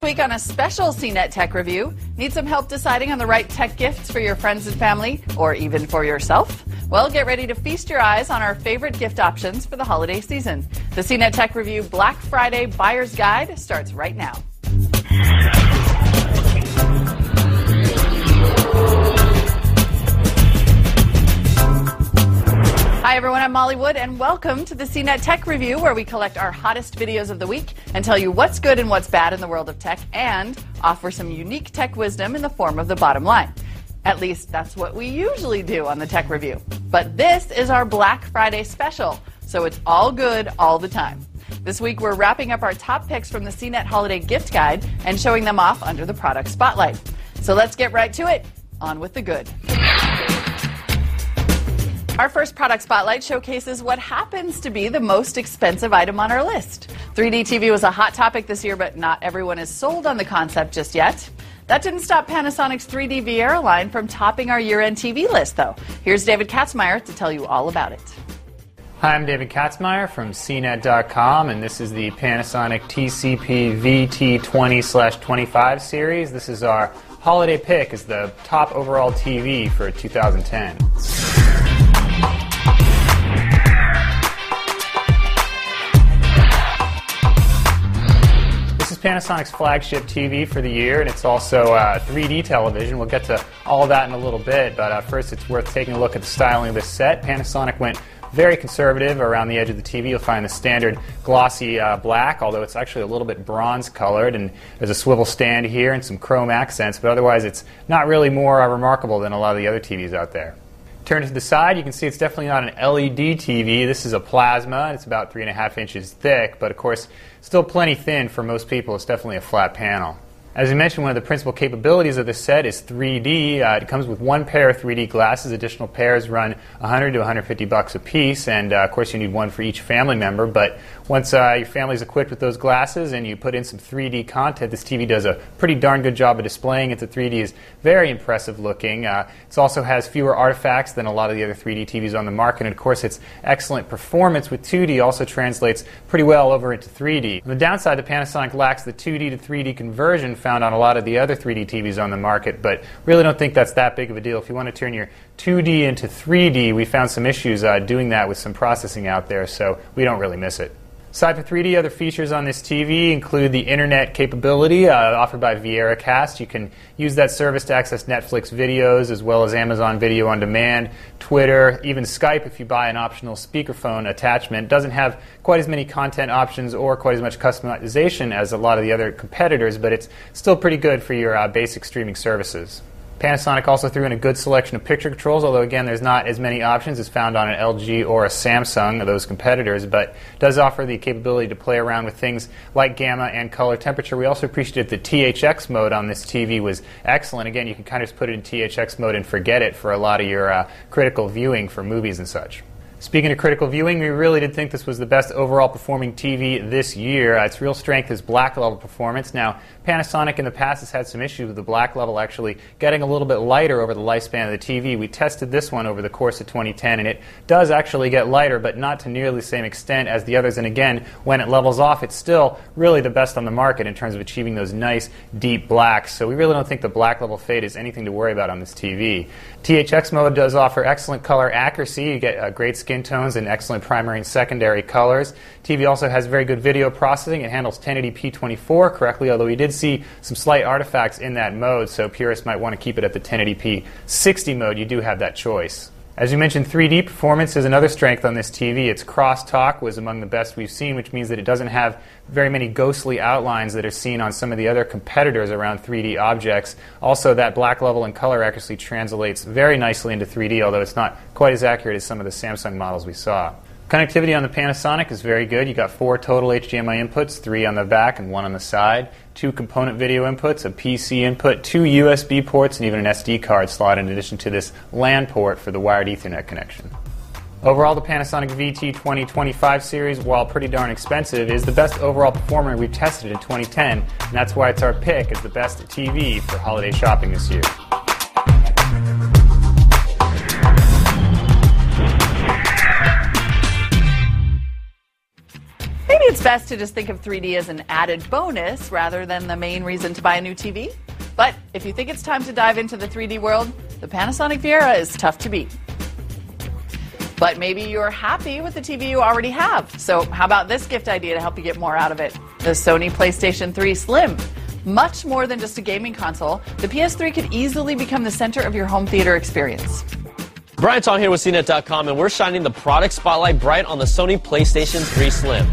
Week on a special CNET Tech Review. Need some help deciding on the right tech gifts for your friends and family, or even for yourself? Well, get ready to feast your eyes on our favorite gift options for the holiday season. The CNET Tech Review Black Friday Buyer's Guide starts right now. Hi everyone, I'm Molly Wood, and welcome to the CNET Tech Review, where we collect our hottest videos of the week and tell you what's good and what's bad in the world of tech, and offer some unique tech wisdom in the form of the bottom line. At least that's what we usually do on the Tech Review. But this is our Black Friday special, so it's all good all the time. This week we're wrapping up our top picks from the CNET Holiday Gift Guide and showing them off under the product spotlight. So let's get right to it. On with the good. Our first product spotlight showcases what happens to be the most expensive item on our list. 3D TV was a hot topic this year, but not everyone is sold on the concept just yet. That didn't stop Panasonic's 3D Viera line from topping our year-end TV list, though. Here's David Katzmeyer to tell you all about it. Hi, I'm David Katzmeyer from CNET.com, and this is the Panasonic TCP VT20/25 series. This is our holiday pick as the top overall TV for 2010. Panasonic's flagship TV for the year, and it's also 3D television. We'll get to all of that in a little bit, but first it's worth taking a look at the styling of this set. Panasonic went very conservative around the edge of the TV. You'll find the standard glossy black, although it's actually a little bit bronze colored, and there's a swivel stand here and some chrome accents, but otherwise it's not really more remarkable than a lot of the other TVs out there. Turn to the side, you can see it's definitely not an LED TV. This is a plasma, and it's about 3.5 inches thick, but of course still plenty thin for most people. It's definitely a flat panel. As we mentioned, one of the principal capabilities of this set is 3D. It comes with one pair of 3D glasses. Additional pairs run $100 to $150 a piece, and of course you need one for each family member. But once your family's equipped with those glasses and you put in some 3D content, this TV does a pretty darn good job of displaying it. The 3D is very impressive looking. It also has fewer artifacts than a lot of the other 3D TVs on the market, and of course its excellent performance with 2D also translates pretty well over into 3D. On the downside, the Panasonic lacks the 2D to 3D conversion found on a lot of the other 3D TVs on the market, but really don't think that's that big of a deal. If you want to turn your 2D into 3D, we found some issues doing that with some processing out there, so we don't really miss it. Aside from 3D, other features on this TV include the internet capability offered by VieraCast. You can use that service to access Netflix videos as well as Amazon Video on Demand, Twitter, even Skype if you buy an optional speakerphone attachment. It doesn't have quite as many content options or quite as much customization as a lot of the other competitors, but it's still pretty good for your basic streaming services. Panasonic also threw in a good selection of picture controls, although again there's not as many options as found on an LG or a Samsung of those competitors, but does offer the capability to play around with things like gamma and color temperature. We also appreciated the THX mode on this TV was excellent. Again, you can kind of just put it in THX mode and forget it for a lot of your critical viewing for movies and such. Speaking of critical viewing, we really did think this was the best overall performing TV this year. Its real strength is black level performance. Now, Panasonic in the past has had some issues with the black level actually getting a little bit lighter over the lifespan of the TV. We tested this one over the course of 2010, and it does actually get lighter, but not to nearly the same extent as the others. And again, when it levels off, it's still really the best on the market in terms of achieving those nice, deep blacks. So we really don't think the black level fade is anything to worry about on this TV. THX mode does offer excellent color accuracy. You get great skin tones and excellent primary and secondary colors. TV also has very good video processing. It handles 1080p 24 correctly, although we did see some slight artifacts in that mode, so purists might want to keep it at the 1080p 60 mode. You do have that choice. As you mentioned, 3D performance is another strength on this TV. Its crosstalk was among the best we've seen, which means that it doesn't have very many ghostly outlines that are seen on some of the other competitors around 3D objects. Also, that black level and color accuracy translates very nicely into 3D, although it's not quite as accurate as some of the Samsung models we saw. Connectivity on the Panasonic is very good. You got 4 total HDMI inputs, 3 on the back and 1 on the side, 2 component video inputs, a PC input, 2 USB ports, and even an SD card slot in addition to this LAN port for the wired Ethernet connection. Overall, the Panasonic VT20/25 series, while pretty darn expensive, is the best overall performer we've tested in 2010, and that's why it's our pick as the best TV for holiday shopping this year. Maybe it's best to just think of 3D as an added bonus rather than the main reason to buy a new TV. But if you think it's time to dive into the 3D world, the Panasonic Viera is tough to beat. But maybe you're happy with the TV you already have. So how about this gift idea to help you get more out of it? The Sony PlayStation 3 Slim. Much more than just a gaming console, the PS3 could easily become the center of your home theater experience. Brian Tong here with CNET.com, and we're shining the product spotlight bright on the Sony PlayStation 3 Slim.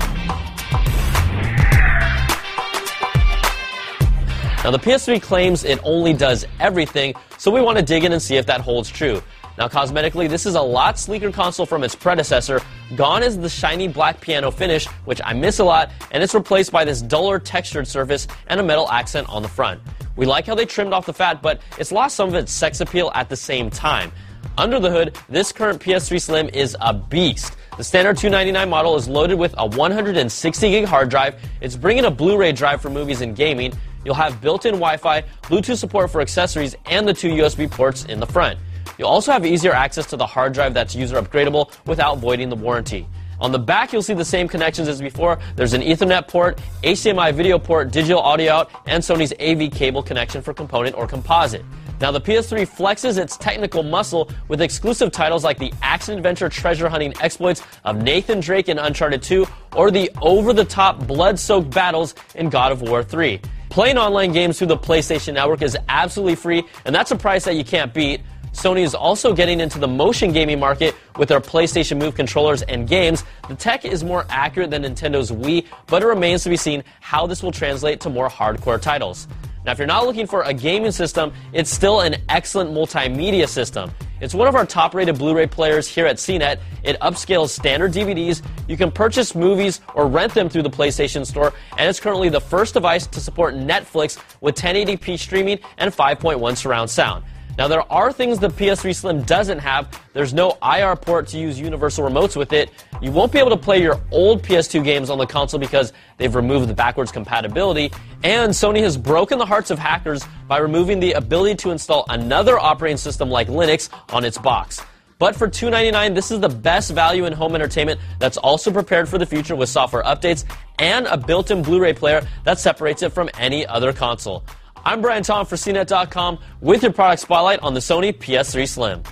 Now, the PS3 claims it only does everything, so we want to dig in and see if that holds true. Now, cosmetically, this is a lot sleeker console from its predecessor. Gone is the shiny black piano finish, which I miss a lot, and it's replaced by this duller textured surface and a metal accent on the front. We like how they trimmed off the fat, but it's lost some of its sex appeal at the same time. Under the hood, this current PS3 Slim is a beast. The standard $299 model is loaded with a 160-gig hard drive. It's bringing a Blu-ray drive for movies and gaming. You'll have built-in Wi-Fi, Bluetooth support for accessories, and the 2 USB ports in the front. You'll also have easier access to the hard drive that's user upgradable without voiding the warranty. On the back, you'll see the same connections as before. There's an Ethernet port, HDMI video port, digital audio out, and Sony's AV cable connection for component or composite. Now, the PS3 flexes its technical muscle with exclusive titles like the action-adventure treasure-hunting exploits of Nathan Drake in Uncharted 2 or the over-the-top blood-soaked battles in God of War 3. Playing online games through the PlayStation Network is absolutely free, and that's a price that you can't beat. Sony is also getting into the motion gaming market with their PlayStation Move controllers and games. The tech is more accurate than Nintendo's Wii, but it remains to be seen how this will translate to more hardcore titles. Now, if you're not looking for a gaming system, it's still an excellent multimedia system. It's one of our top-rated Blu-ray players here at CNET. It upscales standard DVDs. You can purchase movies or rent them through the PlayStation Store, and it's currently the first device to support Netflix with 1080p streaming and 5.1 surround sound. Now, there are things the PS3 Slim doesn't have. There's no IR port to use universal remotes with it. You won't be able to play your old PS2 games on the console because they've removed the backwards compatibility. And Sony has broken the hearts of hackers by removing the ability to install another operating system like Linux on its box. But for $299, this is the best value in home entertainment that's also prepared for the future with software updates and a built-in Blu-ray player that separates it from any other console. I'm Brian Tong for CNET.com with your product spotlight on the Sony PS3 Slim.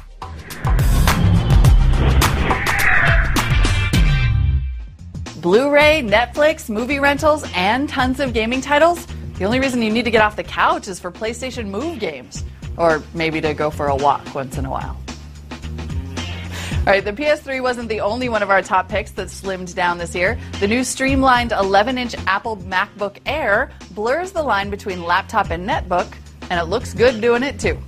Blu-ray, Netflix, movie rentals, and tons of gaming titles? The only reason you need to get off the couch is for PlayStation Move games. Or maybe to go for a walk once in a while. All right, the PS3 wasn't the only one of our top picks that slimmed down this year. The new streamlined 11-inch Apple MacBook Air blurs the line between laptop and netbook, and it looks good doing it too.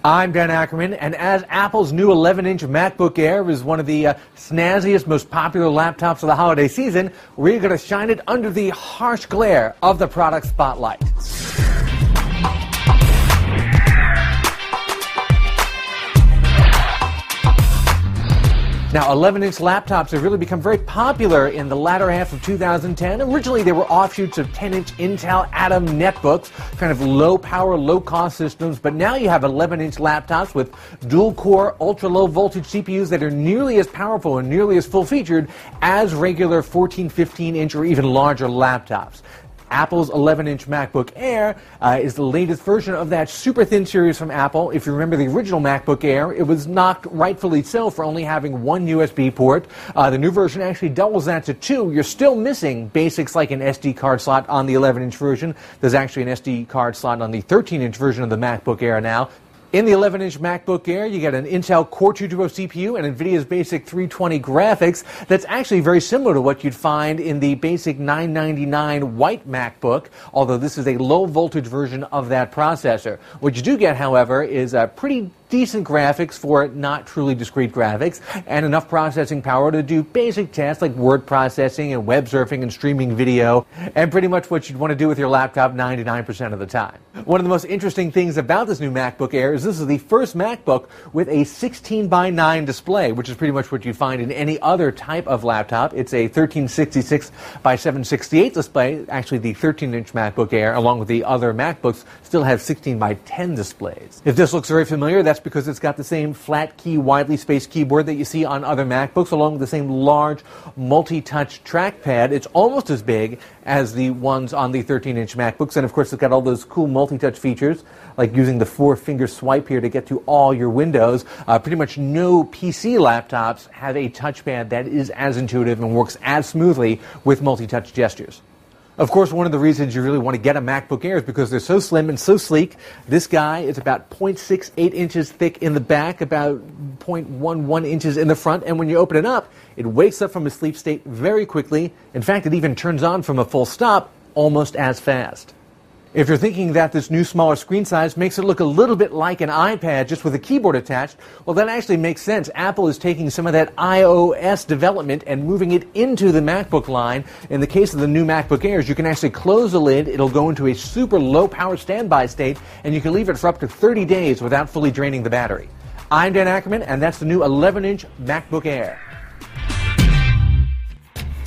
I'm Dan Ackerman, and as Apple's new 11-inch MacBook Air is one of the snazziest, most popular laptops of the holiday season, we're going to shine it under the harsh glare of the product spotlight. Now, 11-inch laptops have really become very popular in the latter half of 2010. Originally, they were offshoots of 10-inch Intel Atom netbooks, kind of low-power, low-cost systems. But now you have 11-inch laptops with dual-core, ultra-low-voltage CPUs that are nearly as powerful and nearly as full-featured as regular 14, 15-inch or even larger laptops. Apple's 11-inch MacBook Air is the latest version of that super thin series from Apple. If you remember the original MacBook Air, it was knocked rightfully so for only having one USB port. The new version actually doubles that to two. You're still missing basics like an SD card slot on the 11-inch version. There's actually an SD card slot on the 13-inch version of the MacBook Air now. In the 11-inch MacBook Air, you get an Intel Core 2 Duo CPU and NVIDIA's basic 320 graphics. That's actually very similar to what you'd find in the basic $999 white MacBook, although this is a low-voltage version of that processor. What you do get, however, is a pretty decent graphics for not truly discrete graphics, and enough processing power to do basic tasks like word processing and web surfing and streaming video, and pretty much what you'd want to do with your laptop 99% of the time. One of the most interesting things about this new MacBook Air is this is the first MacBook with a 16:9 display, which is pretty much what you'd find in any other type of laptop. It's a 1366x768 display. Actually, the 13-inch MacBook Air, along with the other MacBooks, still have 16:10 displays. If this looks very familiar, that's That's because it's got the same flat key, widely spaced keyboard that you see on other MacBooks, along with the same large multi-touch trackpad. It's almost as big as the ones on the 13-inch MacBooks, and of course it's got all those cool multi-touch features, like using the 4-finger swipe here to get to all your windows. Pretty much no PC laptops have a touchpad that is as intuitive and works as smoothly with multi-touch gestures. Of course, one of the reasons you really want to get a MacBook Air is because they're so slim and so sleek. This guy is about 0.68 inches thick in the back, about 0.11 inches in the front, and when you open it up, it wakes up from a sleep state very quickly. In fact, it even turns on from a full stop almost as fast. If you're thinking that this new smaller screen size makes it look a little bit like an iPad just with a keyboard attached, well, that actually makes sense. Apple is taking some of that iOS development and moving it into the MacBook line. In the case of the new MacBook Airs, you can actually close the lid. It'll go into a super low power standby state, and you can leave it for up to 30 days without fully draining the battery. I'm Dan Ackerman, and that's the new 11-inch MacBook Air.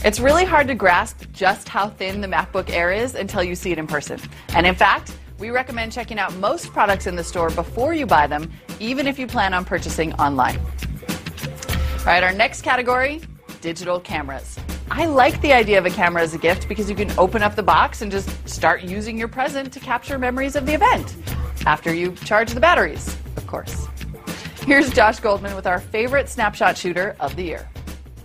It's really hard to grasp just how thin the MacBook Air is until you see it in person. And in fact, we recommend checking out most products in the store before you buy them, even if you plan on purchasing online. All right, our next category, digital cameras. I like the idea of a camera as a gift because you can open up the box and just start using your present to capture memories of the event. After you charge the batteries, of course. Here's Josh Goldman with our favorite snapshot shooter of the year.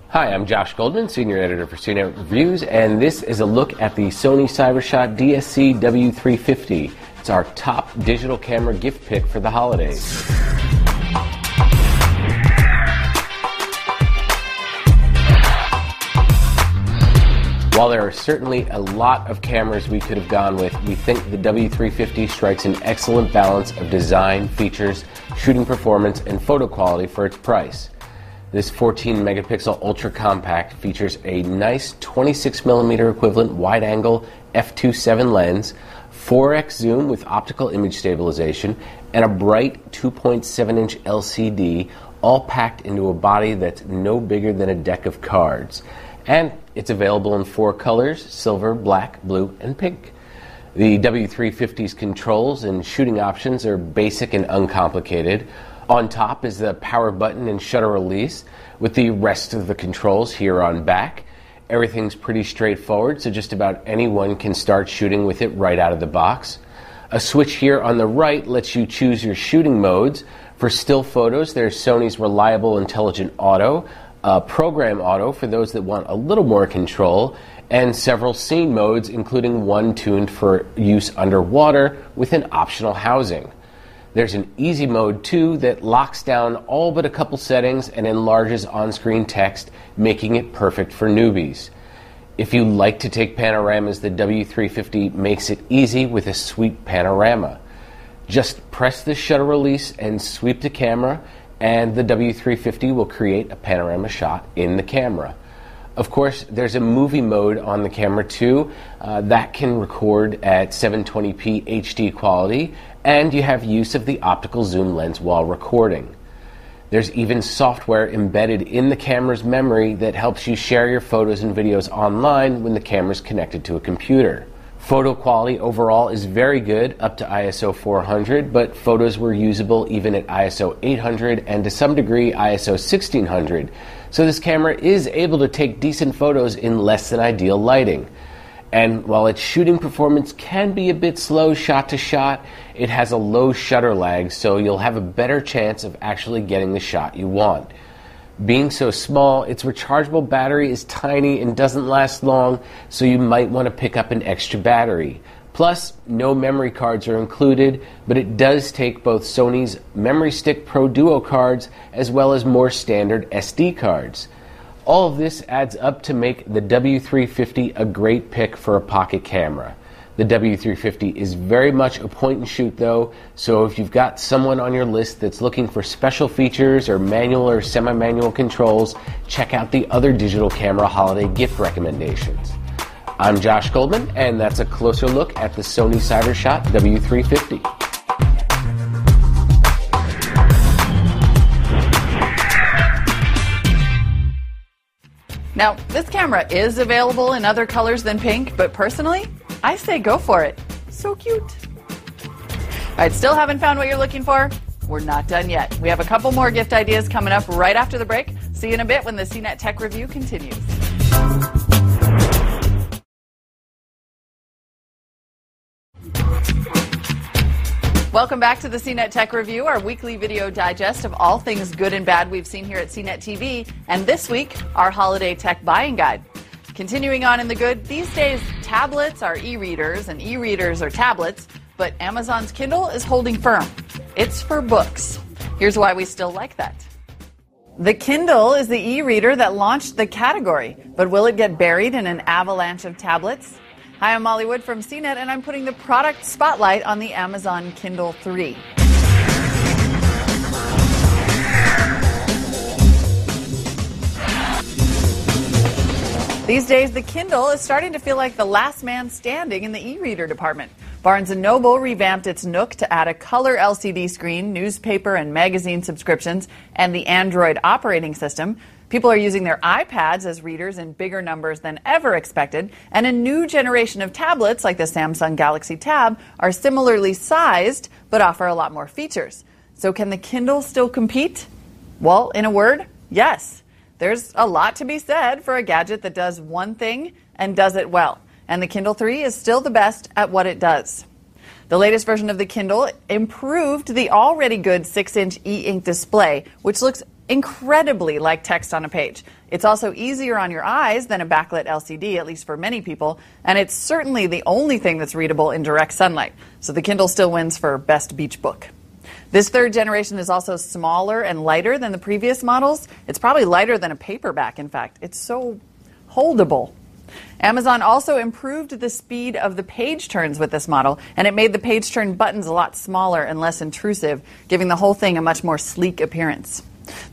Hi, I'm Josh Goldman, Senior Editor for CNET Reviews, and this is a look at the Sony CyberShot DSC W350. It's our top digital camera gift pick for the holidays. While there are certainly a lot of cameras we could have gone with, we think the W350 strikes an excellent balance of design, features, shooting performance, and photo quality for its price. This 14-megapixel ultra-compact features a nice 26mm equivalent wide-angle f2.7 lens, 4x zoom with optical image stabilization, and a bright 2.7-inch LCD, all packed into a body that's no bigger than a deck of cards. And it's available in 4 colors: silver, black, blue, and pink. The W350's controls and shooting options are basic and uncomplicated. On top is the power button and shutter release, with the rest of the controls here on back. Everything's pretty straightforward, so just about anyone can start shooting with it right out of the box. A switch here on the right lets you choose your shooting modes. For still photos, there's Sony's reliable intelligent auto, program auto for those that want a little more control, and several scene modes, including one tuned for use underwater with an optional housing. There's an easy mode too that locks down all but a couple settings and enlarges on-screen text, making it perfect for newbies. If you like to take panoramas, the W350 makes it easy with a sweep panorama. Just press the shutter release and sweep the camera, and the W350 will create a panorama shot in the camera. Of course, there's a movie mode on the camera too that can record at 720p HD quality, and you have use of the optical zoom lens while recording. There's even software embedded in the camera's memory that helps you share your photos and videos online when the camera's connected to a computer. Photo quality overall is very good, up to ISO 400, but photos were usable even at ISO 800 and to some degree ISO 1600. So this camera is able to take decent photos in less than ideal lighting. And while its shooting performance can be a bit slow shot to shot, it has a low shutter lag, so you'll have a better chance of actually getting the shot you want. Being so small, its rechargeable battery is tiny and doesn't last long, so you might want to pick up an extra battery. Plus, no memory cards are included, but it does take both Sony's Memory Stick Pro Duo cards as well as more standard SD cards. All of this adds up to make the W350 a great pick for a pocket camera. The W350 is very much a point and shoot though, so if you've got someone on your list that's looking for special features or manual or semi-manual controls, check out the other digital camera holiday gift recommendations. I'm Josh Goldman, and that's a closer look at the Sony CyberShot W350. Now, this camera is available in other colors than pink, but personally, I say go for it. So cute. All right, still haven't found what you're looking for? we're not done yet. We have a couple more gift ideas coming up right after the break. See you in a bit when the CNET Tech Review continues. Welcome back to the CNET Tech Review, our weekly video digest of all things good and bad we've seen here at CNET TV, and this week, our holiday tech buying guide. Continuing on in the good, these days, tablets are e-readers and e-readers are tablets, but Amazon's Kindle is holding firm. It's for books. Here's why we still like that. The Kindle is the e-reader that launched the category, but will it get buried in an avalanche of tablets? Hi, I'm Molly Wood from CNET, and I'm putting the product spotlight on the Amazon Kindle 3. These days, the Kindle is starting to feel like the last man standing in the e-reader department. Barnes & Noble revamped its Nook to add a color LCD screen, newspaper and magazine subscriptions, and the Android operating system. People are using their iPads as readers in bigger numbers than ever expected, and a new generation of tablets, like the Samsung Galaxy Tab, are similarly sized but offer a lot more features. So can the Kindle still compete? Well, in a word, yes. There's a lot to be said for a gadget that does one thing and does it well, and the Kindle 3 is still the best at what it does. The latest version of the Kindle improved the already good 6-inch e-ink display, which looks incredibly like text on a page. It's also easier on your eyes than a backlit LCD, at least for many people, and it's certainly the only thing that's readable in direct sunlight. So the Kindle still wins for best beach book. This third generation is also smaller and lighter than the previous models. It's probably lighter than a paperback, in fact. It's so holdable. Amazon also improved the speed of the page turns with this model, and it made the page turn buttons a lot smaller and less intrusive, giving the whole thing a much more sleek appearance.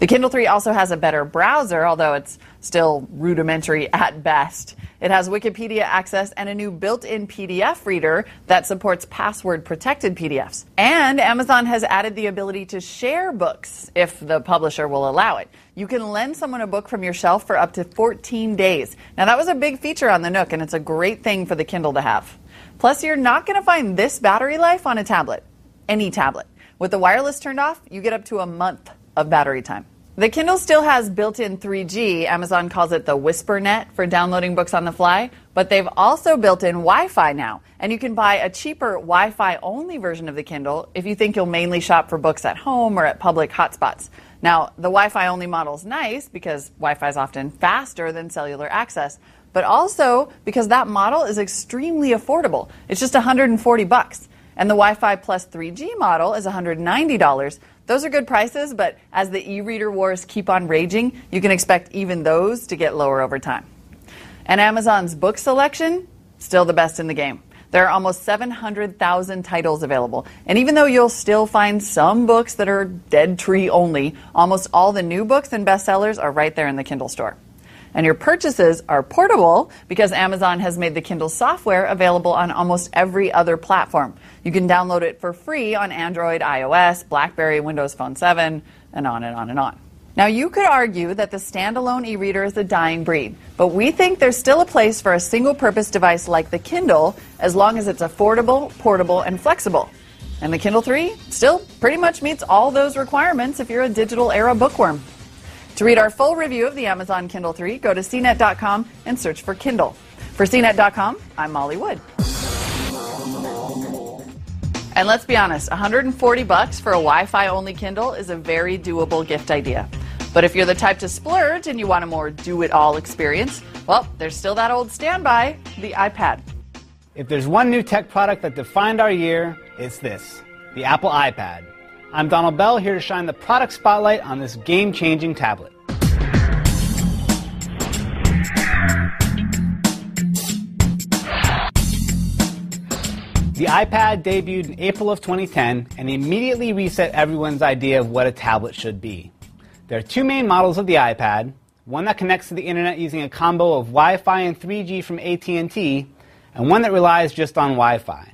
The Kindle 3 also has a better browser, although it's still rudimentary at best. It has Wikipedia access and a new built-in PDF reader that supports password-protected PDFs. And Amazon has added the ability to share books if the publisher will allow it. You can lend someone a book from your shelf for up to 14 days. Now, that was a big feature on the Nook, and it's a great thing for the Kindle to have. Plus, you're not going to find this battery life on a tablet, any tablet. With the wireless turned off, you get up to a month of battery time. The Kindle still has built-in 3G. Amazon calls it the WhisperNet for downloading books on the fly, but they've also built in Wi-Fi now, and you can buy a cheaper Wi-Fi only version of the Kindle if you think you'll mainly shop for books at home or at public hotspots. Now, the Wi-Fi only model is nice because Wi-Fi is often faster than cellular access, but also because that model is extremely affordable. It's just $140, and the Wi-Fi plus 3G model is $190. Those are good prices, but as the e-reader wars keep on raging, you can expect even those to get lower over time. And Amazon's book selection, still the best in the game. There are almost 700,000 titles available. And even though you'll still find some books that are dead tree only, almost all the new books and bestsellers are right there in the Kindle store. And your purchases are portable because Amazon has made the Kindle software available on almost every other platform. You can download it for free on Android, iOS, BlackBerry, Windows Phone 7, and on and on and on. Now, you could argue that the standalone e-reader is a dying breed, but we think there's still a place for a single-purpose device like the Kindle as long as it's affordable, portable, and flexible. And the Kindle 3 still pretty much meets all those requirements if you're a digital-era bookworm. To read our full review of the Amazon Kindle 3, go to CNET.com and search for Kindle. For CNET.com, I'm Molly Wood. And let's be honest, $140 for a Wi-Fi only Kindle is a very doable gift idea. But if you're the type to splurge and you want a more do-it-all experience, well, there's still that old standby, the iPad. If there's one new tech product that defined our year, it's this, the Apple iPad. I'm Donald Bell, here to shine the product spotlight on this game-changing tablet. The iPad debuted in April of 2010 and immediately reset everyone's idea of what a tablet should be. There are two main models of the iPad, one that connects to the internet using a combo of Wi-Fi and 3G from AT&T, and one that relies just on Wi-Fi.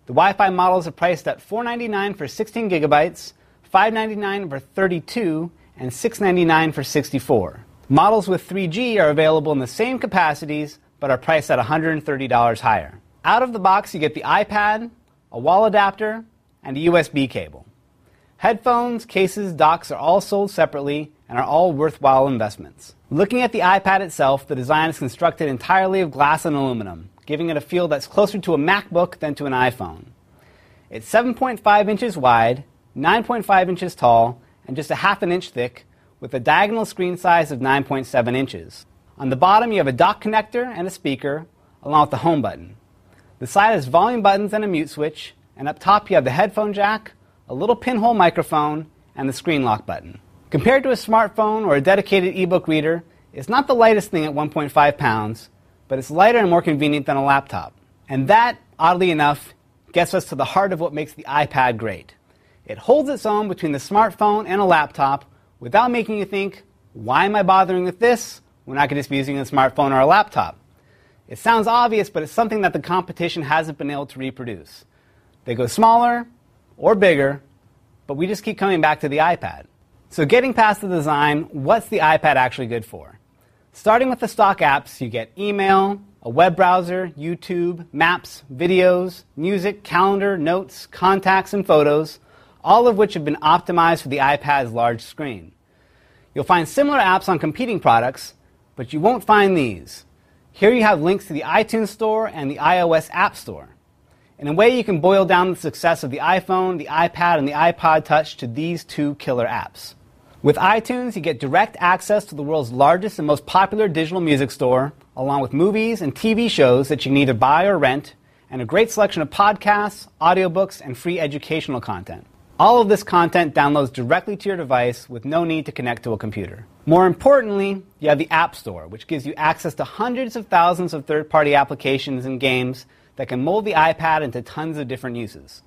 The Wi-Fi models are priced at $499 for 16 gigabytes, $599 for 32, and $699 for 64. Models with 3G are available in the same capacities, but are priced at $130 higher. Out of the box, you get the iPad, a wall adapter, and a USB cable. Headphones, cases, docks are all sold separately and are all worthwhile investments. Looking at the iPad itself, the design is constructed entirely of glass and aluminum, giving it a feel that's closer to a MacBook than to an iPhone. It's 7.5 inches wide, 9.5 inches tall, and just a half an inch thick, with a diagonal screen size of 9.7 inches. On the bottom, you have a dock connector and a speaker, along with the home button. The side has volume buttons and a mute switch, and up top you have the headphone jack, a little pinhole microphone, and the screen lock button. Compared to a smartphone or a dedicated ebook reader, it's not the lightest thing at 1.5 pounds, but it's lighter and more convenient than a laptop. And that, oddly enough, gets us to the heart of what makes the iPad great. It holds its own between the smartphone and a laptop without making you think, why am I bothering with this when I could just be using a smartphone or a laptop? It sounds obvious, but it's something that the competition hasn't been able to reproduce. They go smaller or bigger, but we just keep coming back to the iPad. So getting past the design, what's the iPad actually good for? Starting with the stock apps, you get email, a web browser, YouTube, maps, videos, music, calendar, notes, contacts, and photos, all of which have been optimized for the iPad's large screen. You'll find similar apps on competing products, but you won't find these. Here you have links to the iTunes Store and the iOS App Store. In a way, you can boil down the success of the iPhone, the iPad, and the iPod Touch to these two killer apps. With iTunes, you get direct access to the world's largest and most popular digital music store, along with movies and TV shows that you can either buy or rent, and a great selection of podcasts, audiobooks, and free educational content. All of this content downloads directly to your device with no need to connect to a computer. More importantly, you have the App Store, which gives you access to hundreds of thousands of third-party applications and games that can mold the iPad into tons of different uses.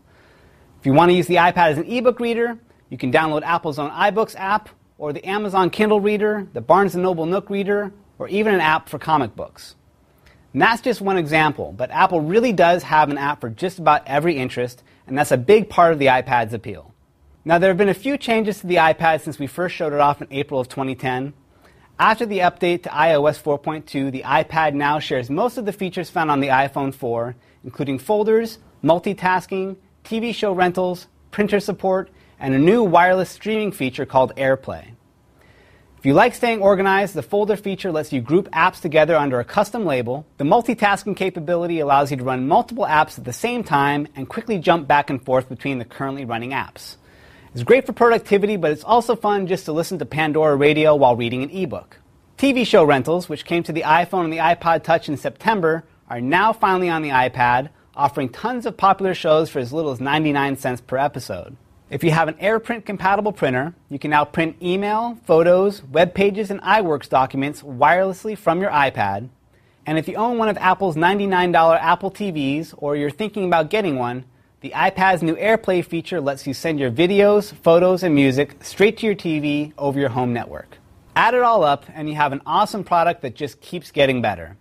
If you want to use the iPad as an ebook reader, you can download Apple's own iBooks app, or the Amazon Kindle reader, the Barnes & Noble Nook reader, or even an app for comic books. And that's just one example, but Apple really does have an app for just about every interest, and that's a big part of the iPad's appeal. Now, there have been a few changes to the iPad since we first showed it off in April of 2010. After the update to iOS 4.2, the iPad now shares most of the features found on the iPhone 4, including folders, multitasking, TV show rentals, printer support, and a new wireless streaming feature called AirPlay. If you like staying organized, the folder feature lets you group apps together under a custom label. The multitasking capability allows you to run multiple apps at the same time and quickly jump back and forth between the currently running apps. It's great for productivity, but it's also fun just to listen to Pandora radio while reading an ebook. TV show rentals, which came to the iPhone and the iPod Touch in September, are now finally on the iPad, offering tons of popular shows for as little as 99 cents per episode. If you have an AirPrint-compatible printer, you can now print email, photos, web pages, and iWorks documents wirelessly from your iPad. And if you own one of Apple's $99 Apple TVs, or you're thinking about getting one, the iPad's new AirPlay feature lets you send your videos, photos, and music straight to your TV over your home network. Add it all up, and you have an awesome product that just keeps getting better.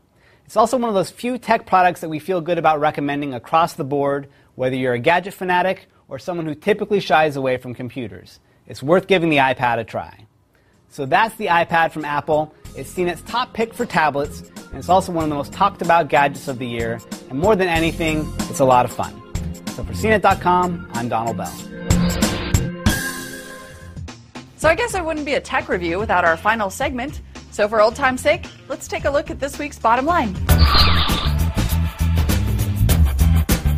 It's also one of those few tech products that we feel good about recommending across the board, whether you're a gadget fanatic or someone who typically shies away from computers. It's worth giving the iPad a try. So that's the iPad from Apple. It's CNET's top pick for tablets, and it's also one of the most talked about gadgets of the year. And more than anything, it's a lot of fun. So for CNET.com, I'm Donald Bell. So I guess it wouldn't be a tech review without our final segment. So for old time's sake, let's take a look at this week's bottom line.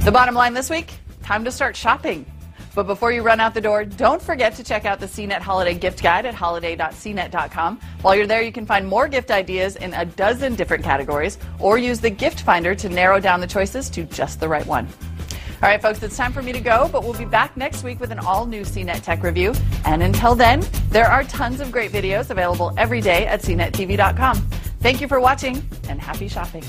The bottom line this week, time to start shopping. But before you run out the door, don't forget to check out the CNET Holiday Gift Guide at holiday.cnet.com. While you're there, you can find more gift ideas in a dozen different categories, or use the gift finder to narrow down the choices to just the right one. All right, folks, it's time for me to go, but we'll be back next week with an all-new CNET Tech Review. And until then, there are tons of great videos available every day at cnettv.com. Thank you for watching, and happy shopping.